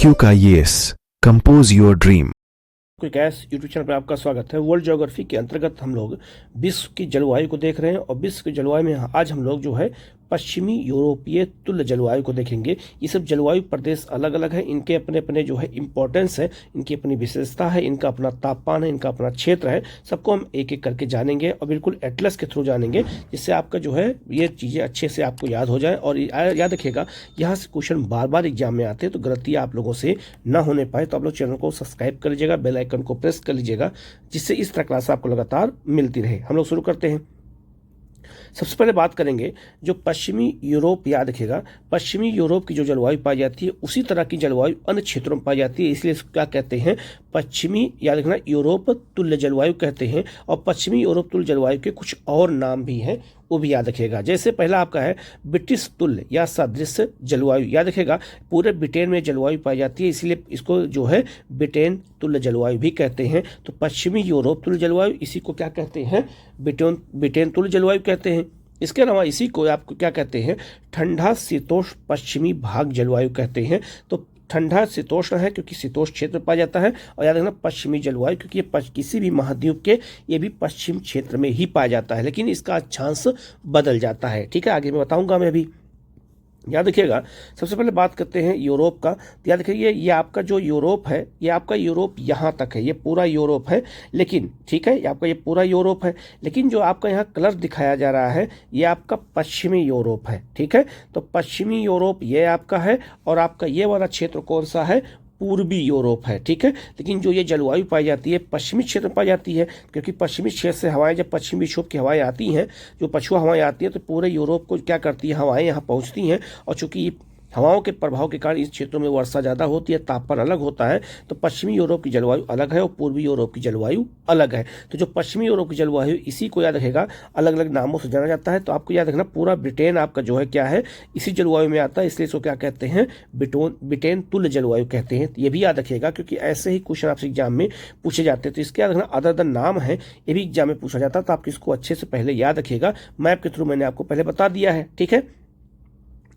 IQ का yes compose your dream. कोई gas YouTube channel पर आपका स्वागत है। वर्ल्ड ज्योग्राफी के अंतर्गत हम लोग विश्व की जलवायु को देख रहे हैं और विश्व की जलवायु में आज हम लोग जो है पश्चिमी यूरोपीय तुल्य जलवायु को देखेंगे। ये सब जलवायु प्रदेश अलग अलग है, इनके अपने अपने जो है इंपॉर्टेंस है, इनकी अपनी विशेषता है, इनका अपना तापमान है, इनका अपना क्षेत्र है। सबको हम एक एक करके जानेंगे और बिल्कुल एटलस के थ्रू जानेंगे, जिससे आपका जो है ये चीज़ें अच्छे से आपको याद हो जाए। और याद रखिएगा, यहाँ से क्वेश्चन बार बार एग्जाम में आते हैं, तो गलतियाँ आप लोगों से ना होने पाए। तो आप लोग चैनल को सब्सक्राइब कर लीजिएगा, बेल आइकन को प्रेस कर लीजिएगा, जिससे इस तरह क्लास आपको लगातार मिलती रहे। हम लोग शुरू करते हैं। सबसे पहले बात करेंगे जो पश्चिमी यूरोप, याद रखिएगा पश्चिमी यूरोप की जो जलवायु पाई जाती है उसी तरह की जलवायु अन्य क्षेत्रों में पाई जाती है, इसलिए इसको क्या कहते हैं, पश्चिमी, याद रखना, यूरोप तुल्य जलवायु कहते हैं। और पश्चिमी यूरोप तुल्य जलवायु के कुछ और नाम भी हैं, वो भी याद रखिएगा। जैसे पहला आपका है ब्रिटिश तुल्य या सदृश जलवायु। याद रखिएगा पूरे ब्रिटेन में जलवायु पाई जाती है, इसलिए इसको जो है ब्रिटेन तुल्य जलवायु भी कहते हैं। तो पश्चिमी यूरोप तुल्य जलवायु, इसी को क्या कहते हैं, ब्रिटेन तुल्य जलवायु कहते हैं। इसके अलावा इसी को आपको क्या कहते हैं, ठंडा शीतोष्ण पश्चिमी भाग जलवायु कहते हैं। तो ठंडा शीतोष्ण है क्योंकि शीतोष्ण क्षेत्र पाया जाता है, और याद रखना पश्चिमी जलवायु क्योंकि ये किसी भी महाद्वीप के ये भी पश्चिम क्षेत्र में ही पाया जाता है, लेकिन इसका अक्षांश बदल जाता है। ठीक है, आगे मैं बताऊंगा मैं अभी। याद रखिएगा सबसे पहले बात करते हैं यूरोप का। तो याद रखिए ये आपका जो यूरोप है, ये आपका यूरोप यहाँ तक है, ये पूरा यूरोप है। लेकिन ठीक है, ये आपका ये पूरा यूरोप है, लेकिन जो आपका यहाँ कलर दिखाया जा रहा है ये आपका पश्चिमी यूरोप है। ठीक है, तो पश्चिमी यूरोप ये आपका है, और आपका ये वाला क्षेत्र कौन सा है, पूर्वी यूरोप है। ठीक है, लेकिन जो ये जलवायु पाई जाती है पश्चिमी क्षेत्र में पाई जाती है, क्योंकि पश्चिमी क्षेत्र से हवाएं, जब पश्चिमी विक्षोभ की हवाएं आती हैं, जो पछुआ हवाएं आती हैं, तो पूरे यूरोप को क्या करती है, हवाएं यहाँ पहुँचती हैं। और चूंकि हवाओं के प्रभाव के कारण इस क्षेत्रों में वर्षा ज़्यादा होती है, तापमान अलग होता है। तो पश्चिमी यूरोप की जलवायु अलग है और पूर्वी यूरोप की जलवायु अलग है। तो जो पश्चिमी यूरोप की जलवायु, इसी को याद रखेगा, अलग अलग नामों से जाना जाता है। तो आपको याद रखना पूरा ब्रिटेन आपका जो है क्या है, इसी जलवायु में आता है, इसलिए इसको क्या कहते हैं, ब्रिटेन तुल्य जलवायु कहते हैं। ये भी याद रखिएगा क्योंकि ऐसे ही क्वेश्चन आपसे एग्जाम में पूछे जाते हैं। तो इसके याद रखना अदर अदर नाम है, ये भी एग्जाम में पूछा जाता है, तो आप इसको अच्छे से पहले याद रखिएगा। मैप के थ्रू मैंने आपको पहले बता दिया है। ठीक है,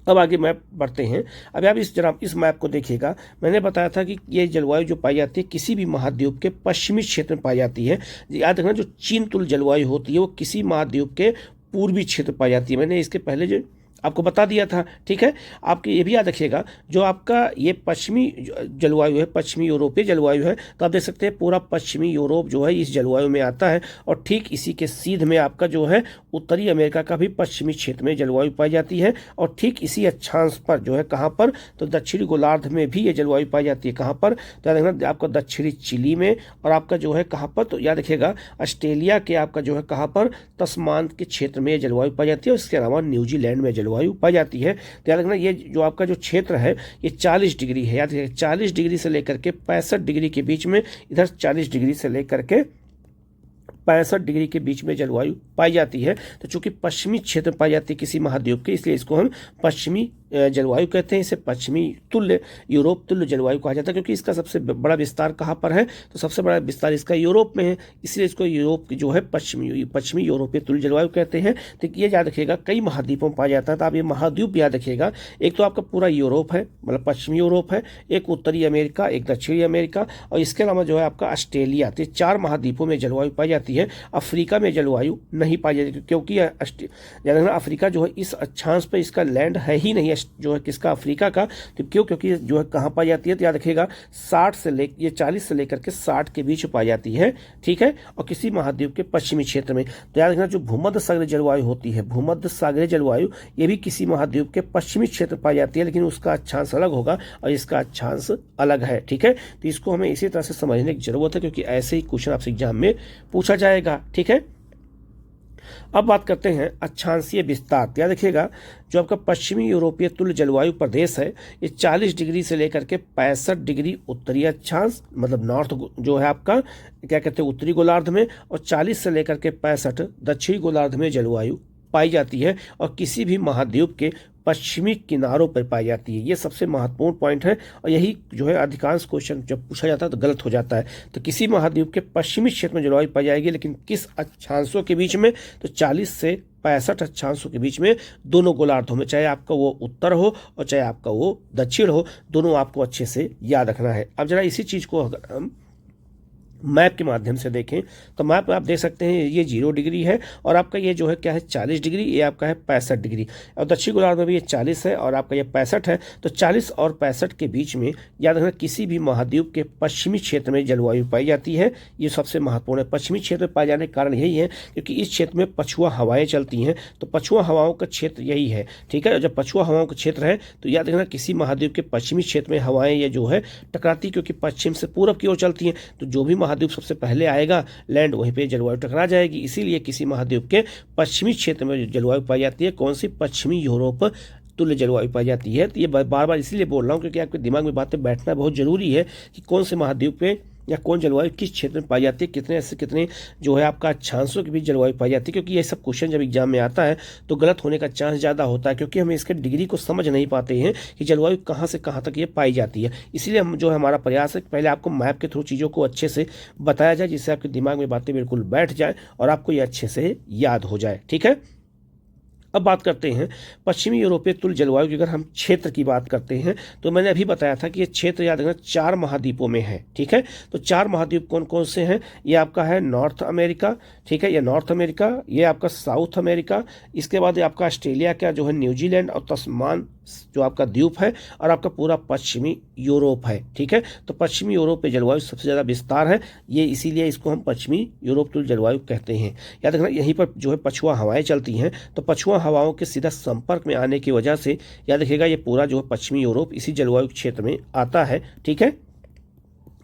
अब आगे मैप बढ़ते हैं। अब आप इस मैप को देखिएगा, मैंने बताया था कि ये जलवायु जो पाई जाती है किसी भी महाद्वीप के पश्चिमी क्षेत्र में पाई जाती है। याद रखना जो चीन तुल्य जलवायु होती है वो किसी महाद्वीप के पूर्वी क्षेत्र पाई जाती है। मैंने इसके पहले जो आपको बता दिया था। ठीक है, आपके ये भी याद रखिएगा जो आपका ये पश्चिमी जलवायु है, पश्चिमी यूरोपीय जलवायु है, तो आप देख सकते हैं पूरा पश्चिमी यूरोप जो है इस जलवायु में आता है। और ठीक इसी के सीध में आपका जो है उत्तरी अमेरिका का भी पश्चिमी क्षेत्र में जलवायु पाई जाती है। और ठीक इसी अक्षांश पर जो है कहाँ पर, तो दक्षिणी गोलार्ध में भी ये जलवायु पाई जाती है। कहाँ पर, तो याद रखना आपका दक्षिणी चिली में, और आपका जो है कहाँ पर, तो याद रखिएगा ऑस्ट्रेलिया के आपका जो है कहाँ पर, तस्मान के क्षेत्र में जलवायु पाई जाती है। और इसके अलावा न्यूजीलैंड में वायु पाई जाती है। तो याद रखना ये जो आपका जो क्षेत्र है ये 40 डिग्री है। याद रखिए 40 डिग्री से लेकर के 65 डिग्री के बीच में, इधर 40 डिग्री से लेकर के 65 डिग्री के बीच में जलवायु पाई जाती है। तो चूंकि पश्चिमी क्षेत्र पाई जाती है किसी महाद्वीप के, इसलिए इसको हम पश्चिमी जलवायु कहते हैं। इसे पश्चिमी तुल्य, यूरोप तुल्य जलवायु कहा जाता है, क्योंकि इसका सबसे बड़ा विस्तार कहाँ पर है, तो सबसे बड़ा विस्तार इसका यूरोप में है, इसलिए इसको यूरोप की जो है पश्चिमी यूरोपीय तुल्य जलवायु कहते हैं। तो ये याद रखिएगा कई महाद्वीपों में पाया जाता है। तो आप ये महाद्वीप याद रखिएगा, एक तो आपका पूरा यूरोप है, मतलब पश्चिमी यूरोप है, एक उत्तरी अमेरिका, एक दक्षिणी अमेरिका, और इसके अलावा जो है आपका ऑस्ट्रेलिया। तो 4 महाद्वीपों में जलवायु पाई जाती है। अफ्रीका में जलवायु नहीं पाई जाती, क्योंकि याद रखना अफ्रीका जो है इस अक्षांश पर इसका लैंड है ही नहीं, जो है किसका, अफ्रीका का। तो क्यों, क्योंकि जो है कहाँ पाई जाती है, तो याद रखिएगा 40 से लेकर के 60 के बीच पाई जाती है। ठीक है, और किसी महाद्वीप के पश्चिमी क्षेत्र में। तो याद रखना जो भूमध्य सागरीय जलवायु होती है, भूमध्य सागरीय जलवायु, ये भी किसी महाद्वीप के पश्चिमी क्षेत्र पाई जाती है, लेकिन उसका अक्षांश अलग होगा और इसका अक्षांश अलग है। ठीक है, तो इसको हमें इसी तरह से समझने की जरूरत है, क्योंकि ऐसे ही क्वेश्चन आपसे एग्जाम में पूछा जाएगा। ठीक है, अब बात करते हैं अक्षांशीय विस्तार। याद रखिएगा जो आपका पश्चिमी यूरोपीय तुल्य जलवायु प्रदेश है ये 40 डिग्री से लेकर के 65 डिग्री उत्तरी अक्षांश, मतलब नॉर्थ जो है आपका क्या कहते हैं उत्तरी गोलार्ध में, और 40 से लेकर के 65 दक्षिणी गोलार्ध में जलवायु पाई जाती है, और किसी भी महाद्वीप के पश्चिमी किनारों पर पाई जाती है। ये सबसे महत्वपूर्ण पॉइंट है, और यही जो है अधिकांश क्वेश्चन जब पूछा जाता है तो गलत हो जाता है। तो किसी महाद्वीप के पश्चिमी क्षेत्र में जलवायु पाई जाएगी, लेकिन किस अक्षांशों के बीच में, तो 40 से 65 अक्षांशों के बीच में दोनों गोलार्धों में, चाहे आपका वो उत्तर हो और चाहे आपका वो दक्षिण हो, दोनों आपको अच्छे से याद रखना है। अब जरा इसी चीज़ को अगर हम मैप के माध्यम से देखें तो मैप में आप देख सकते हैं ये 0 डिग्री है और आपका ये जो है क्या है 40 डिग्री, ये आपका है 65 डिग्री, और दक्षिण गोलार्ध में भी ये 40 है और आपका ये 65 है। तो 40 और 65 के बीच में याद रखना किसी भी महाद्वीप के पश्चिमी क्षेत्र में जलवायु पाई जाती है। ये सबसे महत्वपूर्ण है। पश्चिमी क्षेत्र में पाए जाने का कारण यही है क्योंकि इस क्षेत्र में पछुआ हवाएं चलती हैं, तो पछुआ हवाओं का क्षेत्र यही है, ठीक है। जब पछुआ हवाओं का क्षेत्र है तो याद रखना किसी महाद्वीप के पश्चिमी क्षेत्र में हवाएं ये जो है टकराती, क्योंकि पश्चिम से पूरब की ओर चलती हैं, तो जो भी महाद्वीप सबसे पहले आएगा लैंड वहीं पे जलवायु टकरा जाएगी। इसीलिए किसी महाद्वीप के पश्चिमी क्षेत्र में जलवायु पाई जाती है, कौन सी, पश्चिमी यूरोप तुल्य जलवायु पाई जाती है। तो ये बार बार इसलिए बोल रहा हूँ क्योंकि आपके दिमाग में बातें बैठना बहुत जरूरी है कि कौन से महाद्वीप पे या कौन जलवायु किस क्षेत्र में पाई जाती है, कितने ऐसे कितने जो है आपका अक्षांशों के बीच जलवायु पाई जाती है। क्योंकि ये सब क्वेश्चन जब एग्जाम में आता है तो गलत होने का चांस ज़्यादा होता है, क्योंकि हम इसके डिग्री को समझ नहीं पाते हैं कि जलवायु कहाँ से कहाँ तक ये पाई जाती है। इसलिए हम जो है हमारा प्रयास है कि पहले आपको मैप के थ्रू चीज़ों को अच्छे से बताया जाए, जिससे आपके दिमाग में बातें बिल्कुल बैठ जाए और आपको ये अच्छे से याद हो जाए, ठीक है। अब बात करते हैं पश्चिमी यूरोपीय तुल्य जलवायु की। अगर हम क्षेत्र की बात करते हैं तो मैंने अभी बताया था कि ये क्षेत्र याद रखना 4 महाद्वीपों में है, ठीक है। तो 4 महाद्वीप कौन कौन से हैं? ये आपका है नॉर्थ अमेरिका, ठीक है, ये नॉर्थ अमेरिका, ये आपका साउथ अमेरिका, इसके बाद ये आपका ऑस्ट्रेलिया का जो है न्यूजीलैंड और तस्मान जो आपका द्वीप है, और आपका पूरा पश्चिमी यूरोप है, ठीक है। तो पश्चिमी यूरोप पे जलवायु सबसे ज़्यादा विस्तार है, ये इसीलिए इसको हम पश्चिमी यूरोप तुल्य जलवायु कहते हैं। याद रखना यहीं पर जो है पछुआ हवाएं चलती हैं, तो पछुआ हवाओं के सीधा संपर्क में आने की वजह से याद रखिएगा ये पूरा जो है पश्चिमी यूरोप इसी जलवायु क्षेत्र में आता है, ठीक है।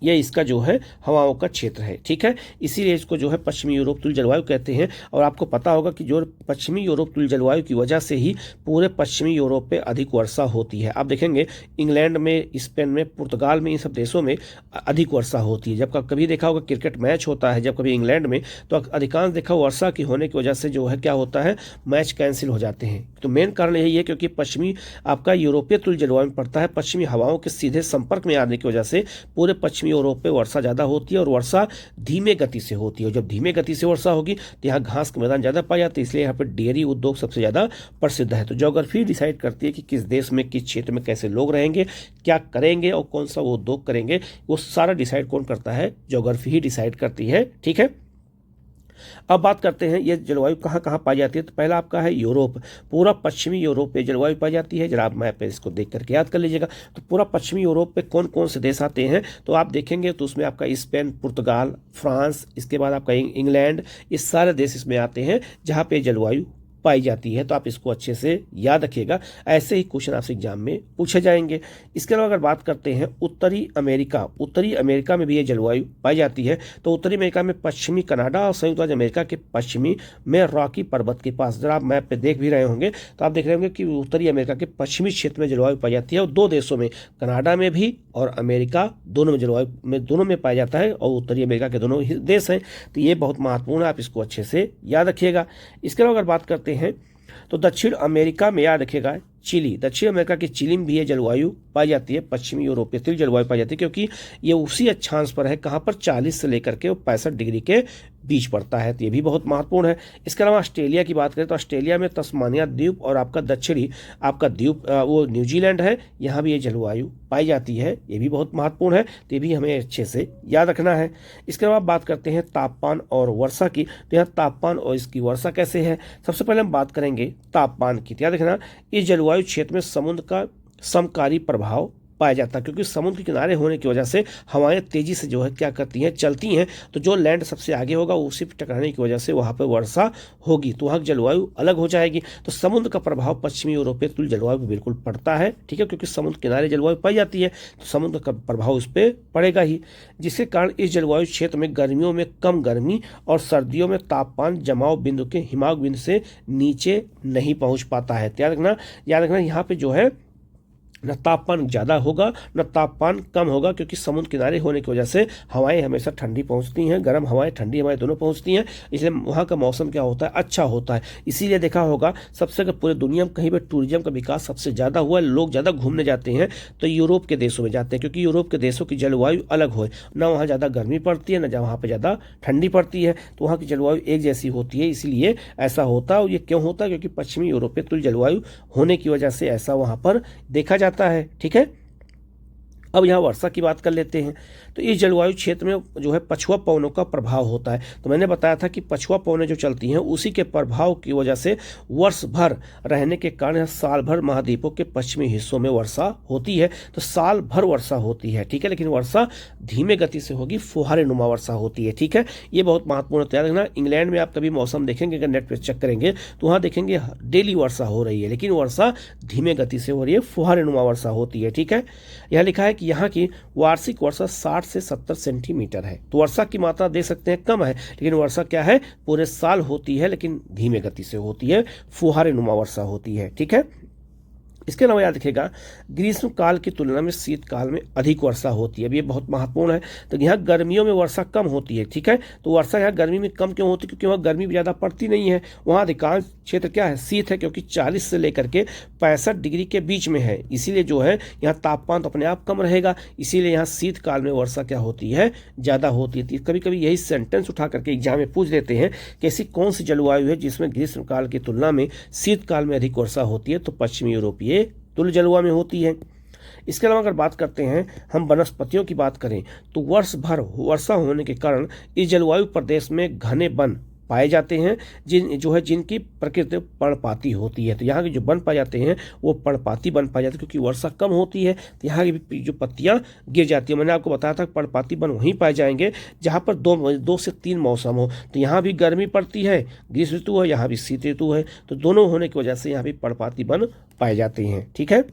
ये इसका जो है हवाओं का क्षेत्र है, ठीक है। इसीलिए इसको जो है पश्चिमी यूरोप तुल्य जलवायु कहते हैं। और आपको पता होगा कि जो पश्चिमी यूरोप तुल्य जलवायु की वजह से ही पूरे पश्चिमी यूरोप पे अधिक वर्षा होती है। आप देखेंगे इंग्लैंड में, स्पेन में, पुर्तगाल में, इन सब देशों में अधिक वर्षा होती है। जब कभी देखा होगा क्रिकेट मैच होता है जब कभी इंग्लैंड में, तो अधिकांश देखा वर्षा की होने की वजह से जो है क्या होता है, मैच कैंसिल हो जाते हैं। तो मेन कारण यही है क्योंकि पश्चिमी आपका यूरोपीय तुल्य जलवायु में पड़ता है, पश्चिमी हवाओं के सीधे संपर्क में आने की वजह से पूरे पश्चिमी यूरोप पे वर्षा ज़्यादा होती है, और वर्षा धीमे गति से होती है। और जब धीमे गति से वर्षा होगी तो यहाँ घास के मैदान ज़्यादा पाए जाते हैं, इसलिए यहाँ पे डेयरी उद्योग सबसे ज़्यादा प्रसिद्ध है। तो ज्योग्राफी डिसाइड करती है कि किस देश में, किस क्षेत्र में कैसे लोग रहेंगे, क्या करेंगे और कौन सा वो उद्योग करेंगे, वो सारा डिसाइड कौन करता है, ज्योग्राफी ही डिसाइड करती है, ठीक है। अब बात करते हैं ये जलवायु कहाँ कहाँ पाई जाती है। तो पहला आपका है यूरोप, पूरा पश्चिमी यूरोप पे जलवायु पाई जाती है। जरा आप मैप पे इसको देख करके याद कर लीजिएगा। तो पूरा पश्चिमी यूरोप पे कौन कौन से देश आते हैं तो आप देखेंगे तो उसमें आपका स्पेन, पुर्तगाल, फ्रांस, इसके बाद आपका इंग्लैंड, ये सारे देश इसमें आते हैं जहाँ पे जलवायु पाई जाती है। तो आप इसको अच्छे से याद रखिएगा, ऐसे ही क्वेश्चन आपसे एग्जाम में पूछे जाएंगे। इसके अलावा अगर बात करते हैं उत्तरी अमेरिका, उत्तरी अमेरिका में भी ये जलवायु पाई जाती है। तो उत्तरी अमेरिका में पश्चिमी कनाडा और संयुक्त राज्य अमेरिका के पश्चिमी में रॉकी पर्वत के पास, जरा आप मैप पे देख भी रहे होंगे तो आप देख रहे होंगे कि उत्तरी अमेरिका के पश्चिमी क्षेत्र में जलवायु पाई जाती है। और 2 देशों में, कनाडा में भी और अमेरिका, दोनों में जलवायु में दोनों में पाया जाता है, और उत्तरी अमेरिका के दोनों ही देश हैं। तो ये बहुत महत्वपूर्ण है, आप इसको अच्छे से याद रखिएगा। इसके अलावा अगर बात करते हैं तो दक्षिण अमेरिका में याद रखिएगा चिली, दक्षिण अमेरिका की चिली में भी ये जलवायु पाई जाती है, पश्चिमी यूरोपीय तुल्य जलवायु पाई जाती है, क्योंकि ये उसी अक्षांश पर है, कहाँ पर, 40 से लेकर के 65 डिग्री के बीच पड़ता है। तो ये भी बहुत महत्वपूर्ण है। इसके अलावा ऑस्ट्रेलिया की बात करें तो ऑस्ट्रेलिया में तस्मानिया द्वीप और आपका दक्षिणी आपका द्वीप वो न्यूजीलैंड है, यहाँ भी ये जलवायु पाई जाती है। ये भी बहुत महत्वपूर्ण है, तो ये भी हमें अच्छे से याद रखना है। इसके अलावा बात करते हैं तापमान और वर्षा की। तो यहाँ तापमान और इसकी वर्षा कैसे है, सबसे पहले हम बात करेंगे तापमान की। याद रखना इस जलवायु क्षेत्र में समुद्र का समकारी प्रभाव पाया जाता है, क्योंकि समुद्र के किनारे होने की वजह से हवाएं तेजी से जो है क्या करती हैं, चलती हैं। तो जो लैंड सबसे आगे होगा उसी पर टकराने की वजह से वहाँ पर वर्षा होगी, तो वहाँ की जलवायु अलग हो जाएगी। तो समुद्र का प्रभाव पश्चिमी यूरोपीय तुल्य जलवायु पर बिल्कुल पड़ता है, ठीक है, क्योंकि समुद्र किनारे जलवायु पाई जाती है तो समुद्र का प्रभाव उस पर पड़ेगा ही, जिसके कारण इस जलवायु क्षेत्र में गर्मियों में कम गर्मी और सर्दियों में तापमान जमाव बिंदु के हिमाग बिंदु से नीचे नहीं पहुँच पाता है। याद रखना यहाँ पे जो है न तापमान ज़्यादा होगा न तापमान कम होगा, क्योंकि समुद्र किनारे होने की वजह से हवाएं हमेशा ठंडी पहुंचती हैं, गर्म हवाएं ठंडी हवाएं दोनों पहुंचती हैं, इसलिए वहाँ का मौसम क्या होता है, अच्छा होता है। इसीलिए देखा होगा सबसे अगर पूरे दुनिया में कहीं पर टूरिज्म का विकास सबसे ज़्यादा हुआ है, लोग ज़्यादा घूमने जाते हैं तो यूरोप के देशों में जाते हैं, क्योंकि यूरोप के देशों की जलवायु अलग हो, ना वहाँ ज़्यादा गर्मी पड़ती है, ना वहाँ पर ज़्यादा ठंडी पड़ती है, तो वहाँ की जलवायु एक जैसी होती है, इसीलिए ऐसा होता है। और ये क्यों होता है, क्योंकि पश्चिमी यूरोपीय तुल्य जलवायु होने की वजह से ऐसा वहाँ पर देखा जाता है। ठीक है, अब यहाँ वर्षा की बात कर लेते हैं। तो इस जलवायु क्षेत्र में जो है पछुआ पवनों का प्रभाव होता है। तो मैंने बताया था कि पछुआ पवनें जो चलती हैं उसी के प्रभाव की वजह से वर्ष भर रहने के कारण साल भर महाद्वीपों के पश्चिमी हिस्सों में वर्षा होती है। तो साल भर वर्षा होती है, ठीक है, लेकिन वर्षा धीमे गति से होगी, फुहारे नुमा वर्षा होती है। ठीक है, ये बहुत महत्वपूर्ण तैयार रखना। इंग्लैंड में आप कभी मौसम देखेंगे, अगर नेट पर चेक करेंगे तो वहाँ देखेंगे डेली वर्षा हो रही है, लेकिन वर्षा धीमे गति से हो रही है, फुहारे नुमा वर्षा होती है। ठीक है, यहाँ लिखा है कि यहाँ की वार्षिक वर्षा 60 से 70 सेंटीमीटर है। तो वर्षा की मात्रा देख सकते हैं कम है, लेकिन वर्षा क्या है, पूरे साल होती है, लेकिन धीमे गति से होती है, फुहारे नुमा वर्षा होती है। ठीक है, इसके अलावा याद रखिएगा ग्रीष्म काल की तुलना में शीतकाल में अधिक वर्षा होती है। अब ये बहुत महत्वपूर्ण है। तो यहाँ गर्मियों में वर्षा कम होती है, ठीक है, तो वर्षा यहाँ गर्मी में कम क्यों होती है, क्योंकि वहाँ गर्मी ज़्यादा पड़ती नहीं है, वहाँ अधिकांश क्षेत्र क्या है, शीत है, क्योंकि 40 से लेकर के 65 डिग्री के बीच में है, इसीलिए जो है यहाँ तापमान तो अपने आप कम रहेगा, इसीलिए यहाँ शीतकाल में वर्षा क्या होती है, ज़्यादा होती है। कभी कभी यही सेंटेंस उठा करके एग्जाम में पूछ देते हैं कि ऐसी कौन सी जलवायु है जिसमें ग्रीष्मकाल की तुलना में शीतकाल में अधिक वर्षा होती है, तो पश्चिमी यूरोपीय तुल्य जलवायु में होती है। इसके अलावा अगर बात करते हैं हम वनस्पतियों की बात करें तो वर्ष भर वर्षा होने के कारण इस जलवायु प्रदेश में घने वन पाए जाते हैं, जिनकी प्रकृति पर्णपाती होती है। तो यहाँ के जो वन पाए जाते हैं वो पर्णपाती वन पाए जाते हैं, क्योंकि वर्षा कम होती है तो यहाँ की जो पत्तियाँ गिर जाती है। मैंने आपको बताया था पर्णपाती वन वहीं पाए जाएंगे जहाँ पर दो से तीन मौसम हो। तो यहाँ भी गर्मी पड़ती है, ग्रीष्म ऋतु है, यहाँ भी शीत ऋतु है, तो दोनों होने की वजह से यहाँ भी पर्णपाती वन पाए जाते हैं। ठीक है,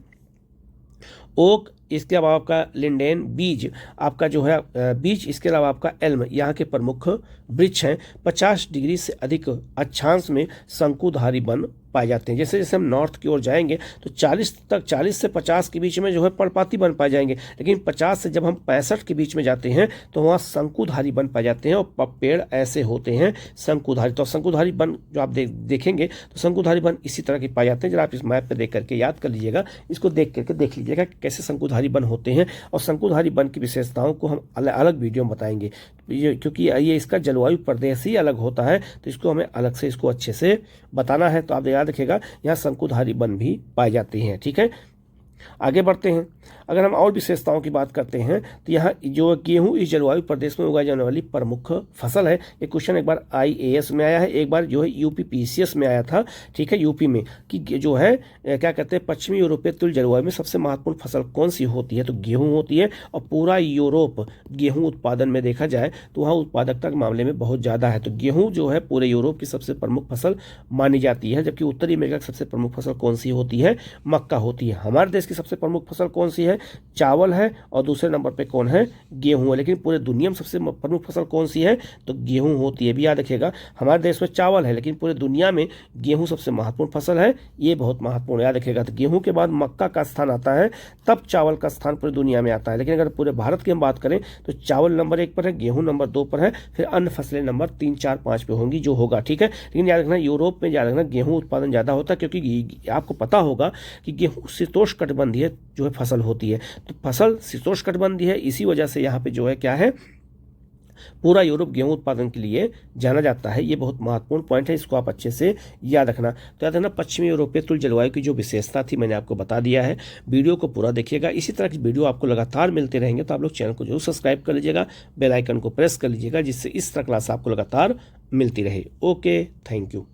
ओक, इसके अलावा आपका लिंडेन, बीज आपका जो है बीज, इसके अलावा आपका एल्म यहाँ के प्रमुख वृक्ष हैं। 50 डिग्री से अधिक अक्षांश में शंकुधारी वन पाए जाते हैं। जैसे जैसे हम नॉर्थ की ओर जाएंगे तो 40 से 50 के बीच में जो है पर्णपाती वन पाए जाएंगे, लेकिन 50 से जब हम 65 के बीच में जाते हैं तो वहाँ शंकुधारी वन पाए जाते हैं, और पेड़ ऐसे होते हैं शंकुधारी। तो शंकुधारी वन जो आप देखेंगे तो शंकुधारी वन इसी तरह के पाए जाते हैं। जरा आप इस मैप पर देख करके याद कर लीजिएगा, इसको देख करके देख लीजिएगा कैसे शंकुधारी वन होते हैं, और शंकुधारी वन की विशेषताओं को हम अलग वीडियो में बताएंगे, क्योंकि ये इसका जलवायु प्रदेश ही अलग होता है, तो इसको हमें अलग से इसको अच्छे से बताना है। तो आप याद रखिएगा यहाँ शंकुधारी वन भी पाए जाते हैं। ठीक है, आगे बढ़ते हैं। अगर हम और विशेषताओं की बात करते हैं तो यहाँ जो गेहूं इस जलवायु प्रदेश में उगाई जाने वाली प्रमुख फसल है। ये क्वेश्चन एक बार IAS में आया है, एक बार जो है UP PCS में आया था, ठीक है, यूपी में, कि जो है क्या कहते हैं पश्चिमी यूरोपीय तुल्य जलवायु में सबसे महत्वपूर्ण फसल कौन सी होती है, तो गेहूँ होती है। और पूरा यूरोप गेहूँ उत्पादन में देखा जाए तो वहाँ उत्पादकता के मामले में बहुत ज़्यादा है, तो गेहूँ जो है पूरे यूरोप की सबसे प्रमुख फसल मानी जाती है। जबकि उत्तरी अमेरिका की सबसे प्रमुख फसल कौन सी होती है, मक्का होती है। हमारे देश की सबसे प्रमुख फसल कौन सी है, चावल है, और दूसरे नंबर पे कौन है, गेहूं है। लेकिन पूरे दुनिया में सबसे प्रमुख फसल कौन सी है, तो गेहूं होती है। भी याद रखिएगा हमारे देश में चावल है, लेकिन पूरे दुनिया में गेहूं सबसे महत्वपूर्ण फसल है, ये बहुत महत्वपूर्ण याद रखिएगा। तो गेहूं के बाद मक्का का स्थान आता है, तब चावल का स्थान पूरी दुनिया में आता है। लेकिन अगर पूरे भारत की हम बात करें तो चावल नंबर 1 पर है, गेहूं नंबर 2 पर है, फिर अन्य फसलें नंबर 3, 4, 5 पे होंगी जो होगा। ठीक है, लेकिन याद रखना यूरोप में याद रखना गेहूं उत्पादन ज़्यादा होता है, क्योंकि आपको पता होगा कि गेहूं शीतोष्णकटिबंधीय जो है फसल होती है। तो फसल शीतोष्णकटिबंधीय है, इसी वजह से यहाँ पे जो है क्या है, पूरा यूरोप गेहूं उत्पादन के लिए जाना जाता है। ये बहुत महत्वपूर्ण पॉइंट है, इसको आप अच्छे से याद रखना। तो याद रखना पश्चिमी यूरोपीय तुल्य जलवायु की जो विशेषता थी मैंने आपको बता दिया है। वीडियो को पूरा देखिएगा, इसी तरह की वीडियो आपको लगातार मिलते रहेंगे, तो आप लोग चैनल को जरूर सब्सक्राइब कर लीजिएगा, बेल आइकन को प्रेस कर लीजिएगा, जिससे इस तरह क्लास आपको लगातार मिलती रहे। Okay, thank you.